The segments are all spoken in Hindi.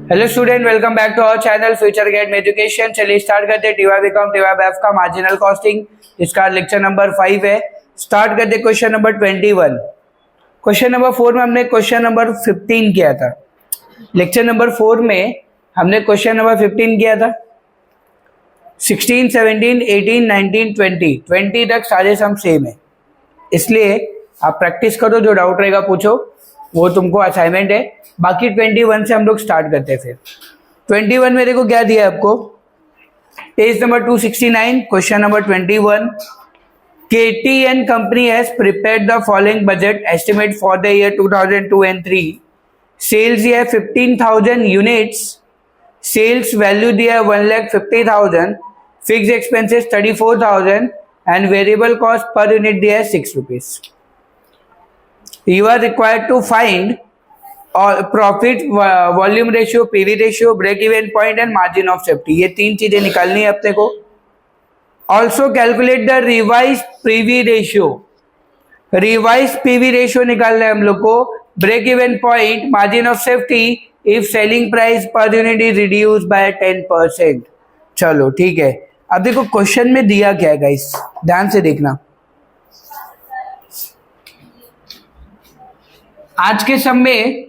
Hello student, welcome back to our channel future academy education. चलिए स्टार्ट करते हैं टीवाई बीकॉम टीवाई बैफ का मार्जिनल कॉस्टिंग। इसका लेक्चर नंबर 5 है। स्टार्ट करते हैं क्वेश्चन नंबर 21। क्वेश्चन नंबर 4 में हमने क्वेश्चन नंबर 15 किया था। लेक्चर नंबर 4 में हमने क्वेश्चन नंबर 15 किया था। 16, 17, 18, 19, 20 तक सारे सम सेम है, इसलिए आप प्रैक्टिस करो। जो डाउट रहेगा पूछो, वो तुमको असाइनमेंट है। बाकी 21 से हम लोग स्टार्ट करते हैं। फिर 21 में देखो क्या दिया है आपको, page number 269, question number 21। KTN company has prepared the following budget estimate for the year 2002 and 3। Sales दिया है 15,000 यूनिट्स, सेल्स वैल्यू दिया है 1,50,000, fix expenses 34,000 and variable cost per unit दिया है 6 rupees. You are required to find profit, volume ratio, PV ratio, break even point and margin of safety। ये तीन चीजें निकालनी है अपने को। Also calculate the revised PV ratio। revised PV ratio निकालना है हम लोग को। break even point, margin of safety if selling price per unit is reduced by 10%। चलो ठीक है। अब देखो क्वेश्चन में दिया क्या है गाइस, ध्यान से देखना। आज के समय में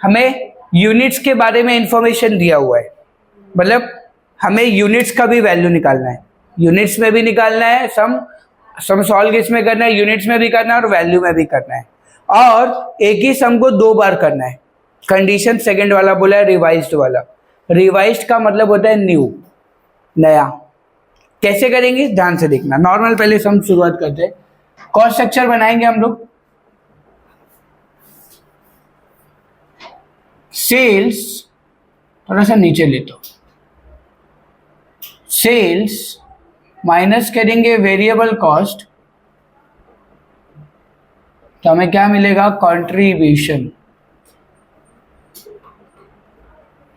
हमें यूनिट्स के बारे में इंफॉर्मेशन दिया हुआ है, मतलब हमें यूनिट्स का भी वैल्यू निकालना है। यूनिट्स में भी निकालना है, सम सॉल्व किस में करना है, यूनिट्स में भी करना है और वैल्यू में भी करना है। और एक ही सम को 2 बार करना है। कंडीशन सेकंड वाला बोला है, रिवाइज्ड वाला। रिवाइज्ड का मतलब होता है न्यू, नया। कैसे करेंगे ध्यान से देखना। नॉर्मल पहले सम शुरुआत करते हैं। कॉस्ट स्ट्रक्चर बनाएंगे हम लोग। सेल्स थोड़ा सा नीचे लेते हो, सेल्स माइनस करेंगे वेरिएबल कॉस्ट, तो हमें क्या मिलेगा, कंट्रीब्यूशन।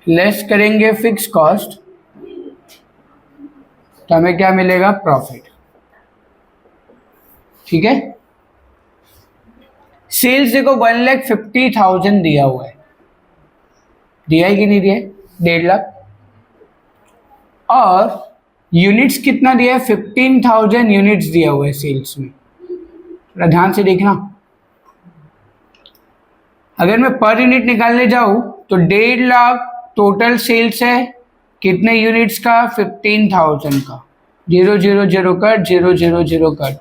लेस करेंगे फिक्स कॉस्ट, तो हमें क्या मिलेगा, प्रॉफिट। ठीक है। सेल्स देखो 1,50,000 दिया हुआ है, दिया है कि नहीं दिया है, 1.5 लाख। और यूनिट्स कितना दिया है, 15,000 यूनिट्स दिया हुआ है सेल्स में। थोड़ा ध्यान से देखना। अगर मैं पर यूनिट निकालने जाऊं तो 1.5 लाख टोटल सेल्स है, कितने यूनिट्स का, 15,000 का। 0 0 0 कट, 0 0 0 कट,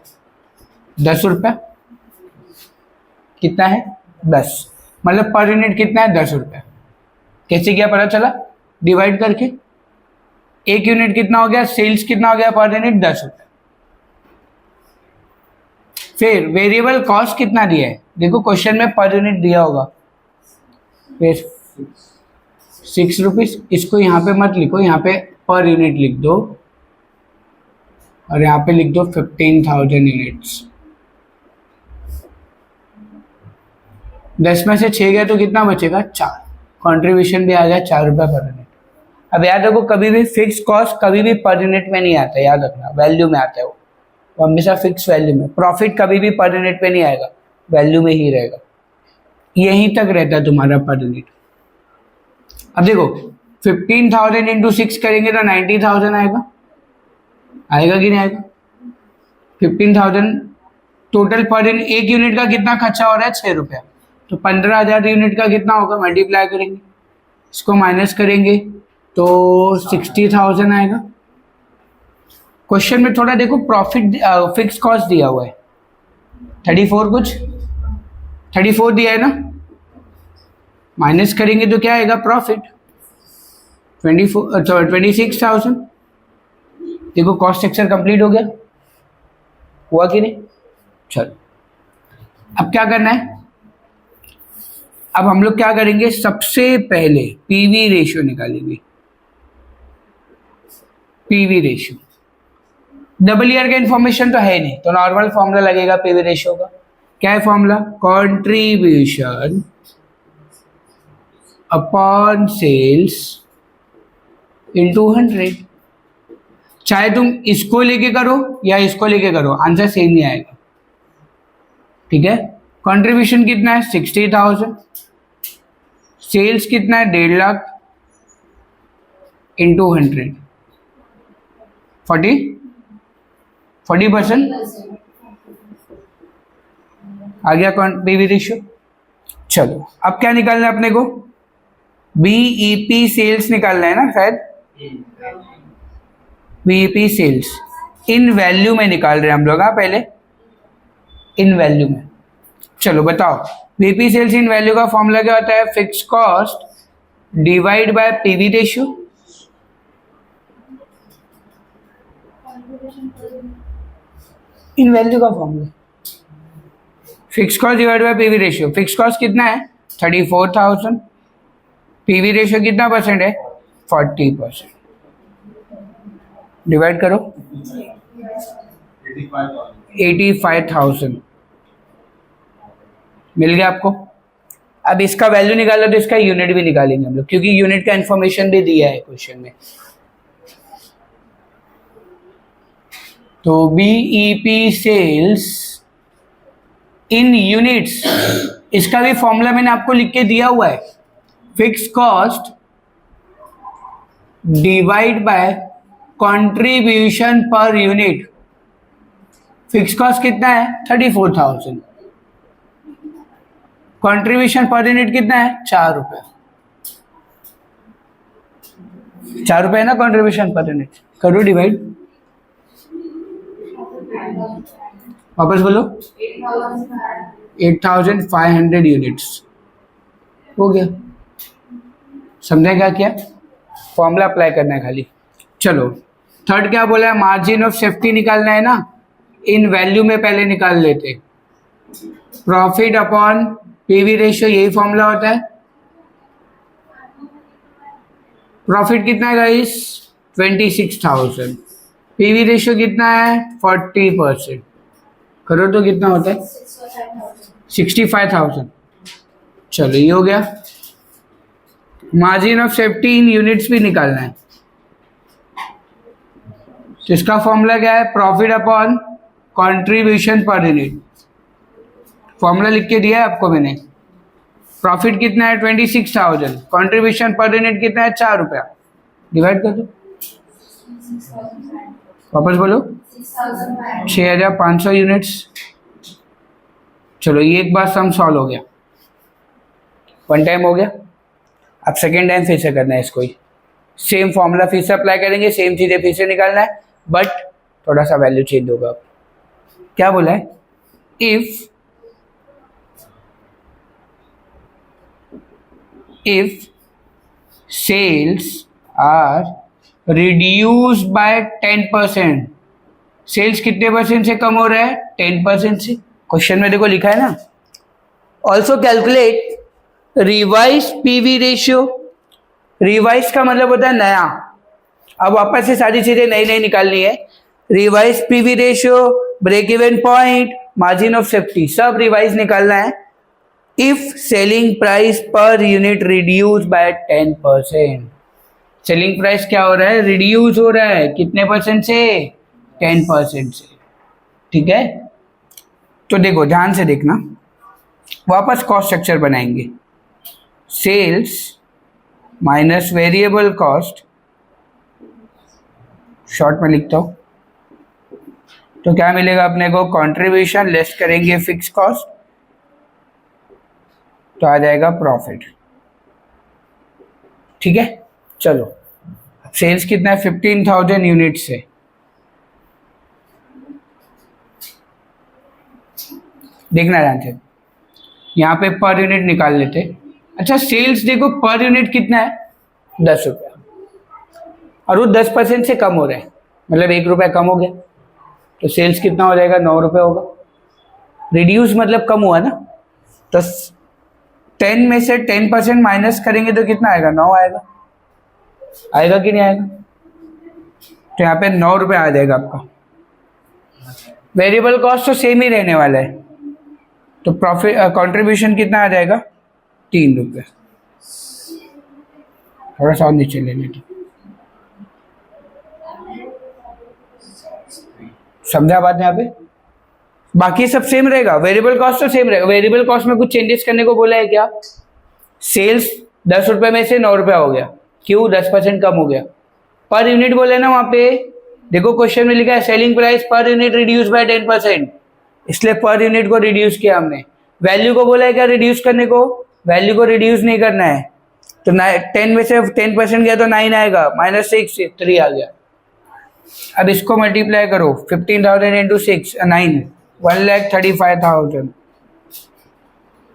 10 रुपया। कितना है, 10। मतलब पर यूनिट कितना है, 10 रुपया। कैसे क्या पता चला, डिवाइड करके। एक यूनिट कितना हो गया, सेल्स कितना हो गया पर यूनिट, 10 रुपये। फिर वेरिएबल कॉस्ट कितना दिया है, देखो क्वेश्चन में पर यूनिट दिया होगा, फिर 6 रुपीज। इसको यहाँ पे मत लिखो, यहाँ पे पर यूनिट लिख दो और यहाँ पे लिख दो 15,000 यूनिट्स। 10 में से 6 गया तो कितना बचेगा, 4। कंट्रीब्यूशन भी आ गया 4 रुपये पर यूनिट। अब याद रखो, कभी भी फिक्स कॉस्ट कभी भी पर यूनिट में नहीं आता, याद रखना, वैल्यू में आता है वो हमेशा फिक्स वैल्यू में। प्रॉफिट कभी भी पर यूनिट में नहीं आएगा, वैल्यू में ही रहेगा। यहीं तक रहता है तुम्हारा पर यूनिट। अब देखो 15,000 इंटू 6 करेंगे तो 90,000 आएगा, आएगा कि नहीं आएगा। 15,000 टोटल पर यूनिट, एक यूनिट का कितना खर्चा हो रहा है, 6 रुपया। तो 15,000 यूनिट का कितना होगा, मल्टीप्लाई करेंगे, इसको माइनस करेंगे तो 60,000 आएगा। क्वेश्चन में थोड़ा देखो, प्रॉफिट फिक्स कॉस्ट दिया हुआ है 34, कुछ 34 दिया है ना, माइनस करेंगे तो क्या आएगा, प्रॉफिट 26,000। देखो कॉस्ट स्ट्रक्चर कंप्लीट हो गया, हुआ कि नहीं। चलो अब क्या करना है, अब हम लोग क्या करेंगे, सबसे पहले पीवी रेशियो निकालेंगे। पीवी रेशियो डबल ईयर का इंफॉर्मेशन तो है नहीं, तो नॉर्मल फॉर्मूला लगेगा पीवी रेशियो का। क्या है formula, contribution upon sales into 100। चाहे तुम इसको लेके करो या इसको लेके करो, आंसर सेम ही आएगा। ठीक है। कंट्रीब्यूशन कितना है, 60,000। सेल्स कितना है, 1.5 लाख। इंटू 100, 40% आ गया कौन पीवी रेशियो। चलो अब क्या निकालना है अपने को, बीईपी सेल्स निकालना है ना शायद, बीईपी सेल्स इन वैल्यू में निकाल रहे हैं हम लोग। हाँ पहले इन वैल्यू में, चलो बताओ बीईपी सेल्स इन वैल्यू का फॉर्मूला क्या होता है, fix cost divide by PV ratio. In value का formula fix cost divide by PV ratio. Fix cost कितना है 34,000, पीवी रेशियो कितना परसेंट है 40%, डिवाइड करो 85,000 मिल गया आपको। अब इसका वैल्यू निकाला तो इसका यूनिट भी निकालेंगे हम लोग, क्योंकि यूनिट का इंफॉर्मेशन भी दिया है क्वेश्चन में। तो बीईपी सेल्स इन यूनिट्स, इसका भी फॉर्मूला मैंने आपको लिख के दिया हुआ है, fix cost divide by contribution per unit. Fix cost कितना है 34,000, कंट्रीब्यूशन पर यूनिट कितना है 4 रुपए, 4 रुपए है ना कंट्रीब्यूशन पर यूनिट, करो डिवाइड, वापस बोलो 8,500 यूनिट्स हो गया। समझे क्या किया, फॉर्मूला अप्लाई करना है खाली। चलो थर्ड क्या बोला है, मार्जिन ऑफ सेफ्टी निकालना है ना, इन वैल्यू में पहले निकाल लेते, प्रॉफिट अपॉन पीवी रेशियो, यही फॉर्मूला होता है। प्रॉफिट कितना है गाइस 26,000, पीवी रेशियो कितना है 40%, करो तो कितना होता है 65,000। चलो ये हो गया। Margin of safety in units भी निकालना है, तो इसका फॉर्मूला क्या है, profit upon contribution per unit. Formula लिख के दिया है आपको मैंने, प्रॉफिट कितना है 26,000, कंट्रीब्यूशन पर यूनिट कितना है 4 रुपया, डिवाइड कर दो, वापस बोलो 6,500 यूनिट्स। चलो ये एक बार सम सॉल्व हो गया, वन टाइम हो गया। अब सेकेंड टाइम फिर से करना है इसको ही, सेम फॉर्मूला फिर से अप्लाई करेंगे, सेम चीजें फिर से निकालना है, बट थोड़ा सा वैल्यू चेंज होगा। क्या बोला है, if sales are reduce by 10%, sales कितने परसेंट से कम हो रहा है 10% से, क्वेश्चन में देखो लिखा है ना। Also calculate revise PV ratio, revise का मतलब होता है नया, अब वापस से सारी चीजें नई नई निकालनी है। Revise PV ratio, break even point, margin of safety, सब रिवाइज निकालना है। If selling price per unit reduce by 10%, selling price क्या हो रहा है रिड्यूस हो रहा है, कितने परसेंट से 10% से, ठीक है। तो देखो ध्यान से देखना, वापस कॉस्ट स्ट्रक्चर बनाएंगे, sales minus variable cost, short में लिखता हूं, तो क्या मिलेगा अपने को, कंट्रीब्यूशन लेस करेंगे फिक्स कॉस्ट, तो आ जाएगा प्रॉफिट, ठीक है। चलो सेल्स कितना है 15,000 यूनिट से, देखना ध्यान से, यहाँ पे पर यूनिट निकाल लेते। अच्छा सेल्स देखो पर यूनिट कितना है 10 रुपया, और वो 10% से कम हो रहा है, मतलब 1 रुपया कम हो गया, तो सेल्स कितना हो जाएगा 9 रुपये होगा। रिड्यूस मतलब कम हुआ ना, तो 10 में से 10% माइनस करेंगे तो कितना आएगा 9 आएगा, आएगा कि नहीं आएगा, तो यहाँ पे 9 रुपये आ जाएगा आपका। वेरिएबल कॉस्ट तो सेम ही रहने वाला है, तो प्रॉफिट कंट्रीब्यूशन कितना आ जाएगा 3 रुपये, थोड़ा सा और नीचे ले लेते, समझा बात यहाँ पे। बाकी सब सेम रहेगा, वेरिएबल कॉस्ट तो सेम रहेगा, वेरिएबल कॉस्ट में कुछ चेंजेस करने को बोला है क्या, सेल्स 10 रुपये में से 9 रुपया हो गया, क्यों 10% कम हो गया, पर यूनिट बोले ना वहां पे, देखो क्वेश्चन में लिखा है selling price per unit reduce by 10%, इसलिए पर यूनिट को रिड्यूस किया हमने। वैल्यू को बोला है क्या रिड्यूस करने को, वैल्यू को रिड्यूस नहीं करना है, तो 10 में से 10% गया तो 9 आएगा, -6 3 आ गया। अब इसको मल्टीप्लाई करो 15,000 इंटू 6 9 1,35,000,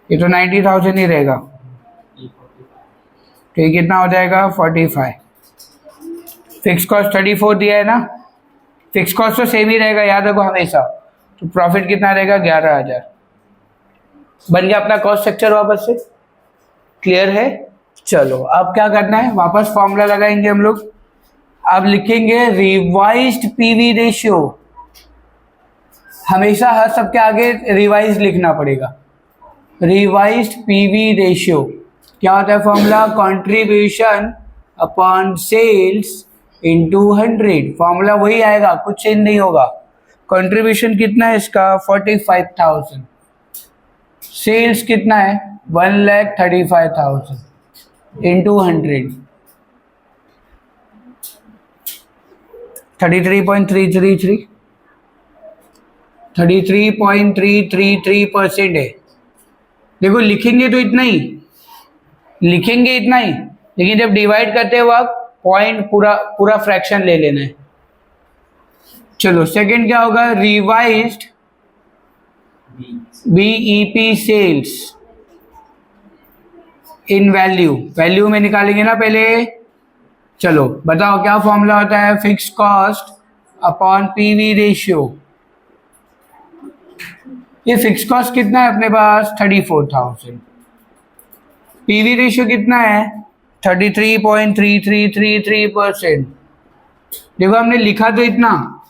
ये तो 90,000 ही रहेगा, तो ये कितना हो जाएगा 45। फिक्स कॉस्ट 34 दिया है ना, फिक्स कॉस्ट तो सेम ही रहेगा याद रखो हमेशा, तो प्रॉफिट कितना रहेगा 11,000। बन गया अपना कॉस्ट स्ट्रक्चर वापस से, क्लियर है। चलो अब क्या करना है, वापस फॉर्मूला लगाएंगे हम लोग। अब लिखेंगे रिवाइज्ड पीवी रेशियो, हमेशा हर सबके आगे रिवाइज लिखना पड़ेगा। रिवाइज्ड पीवी रेशियो क्या होता है formula, contribution upon sales into 100, formula वही आएगा, कुछ चेंज नहीं होगा। कंट्रीब्यूशन कितना है इसका 45,000, सेल्स कितना है 1,35,000 इंटू 100, 33.333 33.333% है। देखो लिखेंगे तो इतना ही, लिखेंगे इतना ही, लेकिन जब डिवाइड करते वक्त पॉइंट पूरा फ्रैक्शन ले लेना है। चलो सेकंड क्या होगा, revised BEP sales in value, value में निकालेंगे ना पहले। चलो बताओ क्या फॉर्मूला होता है, fix cost upon PV ratio. ये फिक्स कॉस्ट कितना है अपने पास 34,000, पीवी रेशियो कितना है 33.3333%। देखो हमने लिखा तो इतना,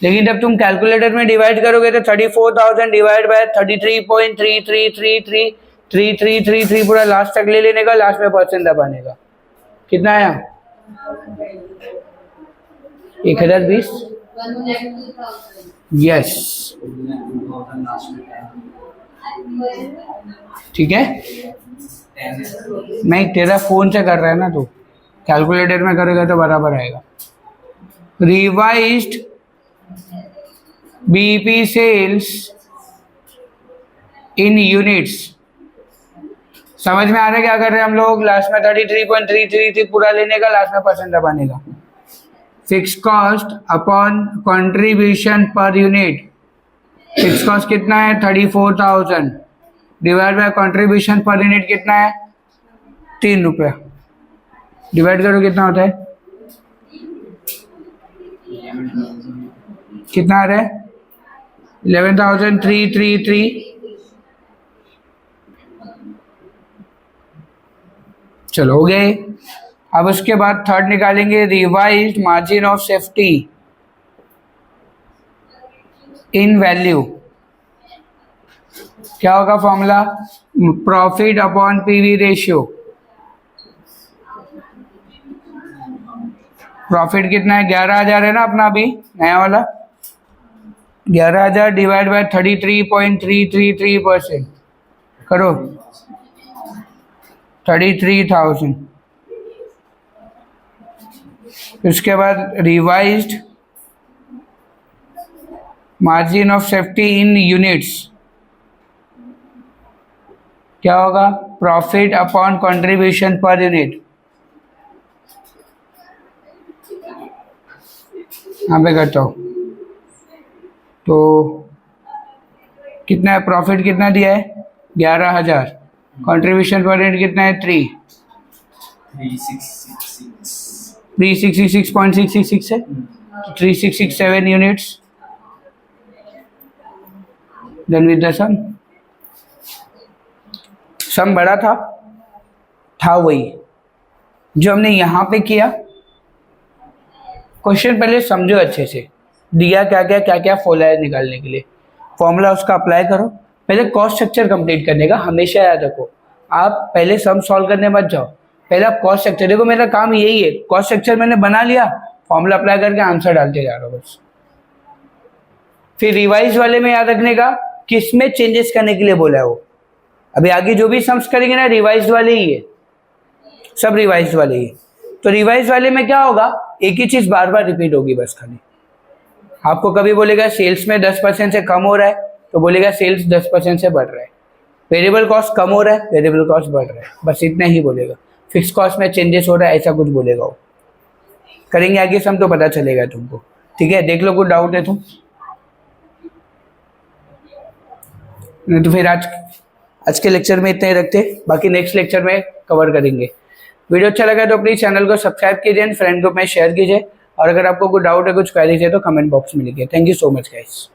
लेकिन जब तुम कैलकुलेटर में डिवाइड करोगे तो 34,000 डिवाइड बाय 33.33333333 पूरा लास्ट तक ले लेने का, लास्ट में परसेंट दबाने का। कितना आया 1020, यस ठीक है। नहीं तेरा फोन से कर रहा है ना, तो कैलकुलेटर में करेगा तो बराबर आएगा। रिवाइज्ड बीपी सेल्स इन यूनिट्स, समझ में आ रहा है क्या कर रहे हैं हम लोग, लास्ट में 33.333 पूरा लेने का, लास्ट में परसेंट दबाने का। Fix cost upon contribution per unit, fix cost कितना है 34,000 divide by contribution per unit कितना है 3 रुपया, डिवाइड करो कितना होता है, कितना आ रहा है 11,333। चलो हो गए। अब उसके बाद थर्ड निकालेंगे, revised margin of safety in value. क्या होगा formula, profit upon PV ratio. Profit कितना है 11,000 है ना अपना अभी नया वाला, 11,000 डिवाइड बाय 33.333%, करो 33,000। उसके बाद revised margin of safety in units, क्या होगा profit upon contribution per unit. यहाँ पे करता हूँ, तो कितना है प्रॉफिट कितना दिया है 11,000, कंट्रीब्यूशन पर यूनिट कितना है 3,666.666 है, 3,667 यूनिट्स। देन विद द सम बड़ा था वही जो हमने यहाँ पे किया। क्वेश्चन पहले समझो अच्छे से, दिया क्या क्या फॉलो है निकालने के लिए, फॉर्मूला उसका अप्लाई करो। पहले कॉस्ट स्ट्रक्चर कंप्लीट करने का हमेशा याद रखो, आप पहले सम सॉल्व करने मत जाओ, पहले आप कॉस्ट स्ट्रक्चर देखो। मेरा काम यही है, कॉस्ट स्ट्रक्चर मैंने बना लिया, फॉर्मूला अप्लाई करके आंसर डालते जा रहा हूँ बस। फिर रिवाइज वाले में याद रखने का किस में चेंजेस करने के लिए बोला है वो। अभी आगे जो भी सम्स करेंगे ना रिवाइज वाले ही है, सब रिवाइज वाले ही। तो रिवाइज वाले में क्या होगा, एक ही चीज बार बार रिपीट होगी बस खाली। आपको कभी बोलेगा सेल्स में 10% से कम हो रहा है तो बोलेगा सेल्स 10% से बढ़ रहा है। वेरिएबल कॉस्ट कम हो रहा है, वेरिएबल कॉस्ट बढ़ रहा है, बस इतना ही बोलेगा। फिक्स कॉस्ट में चेंजेस हो रहा है ऐसा कुछ बोलेगा वो। करेंगे आगे सम तो पता चलेगा तुमको। ठीक है, देख लो कुछ डाउट है तो फिर आज के लेक्चर में इतना ही रखते, बाकी नेक्स्ट लेक्चर में कवर करेंगे। वीडियो अच्छा लगा तो प्लीज चैनल को सब्सक्राइब कीजिए, फ्रेंड ग्रुप में शेयर कीजिए, और अगर आपको कोई डाउट है, कुछ क्वेरीज है तो कमेंट बॉक्स में लिखिए। Thank you so much guys.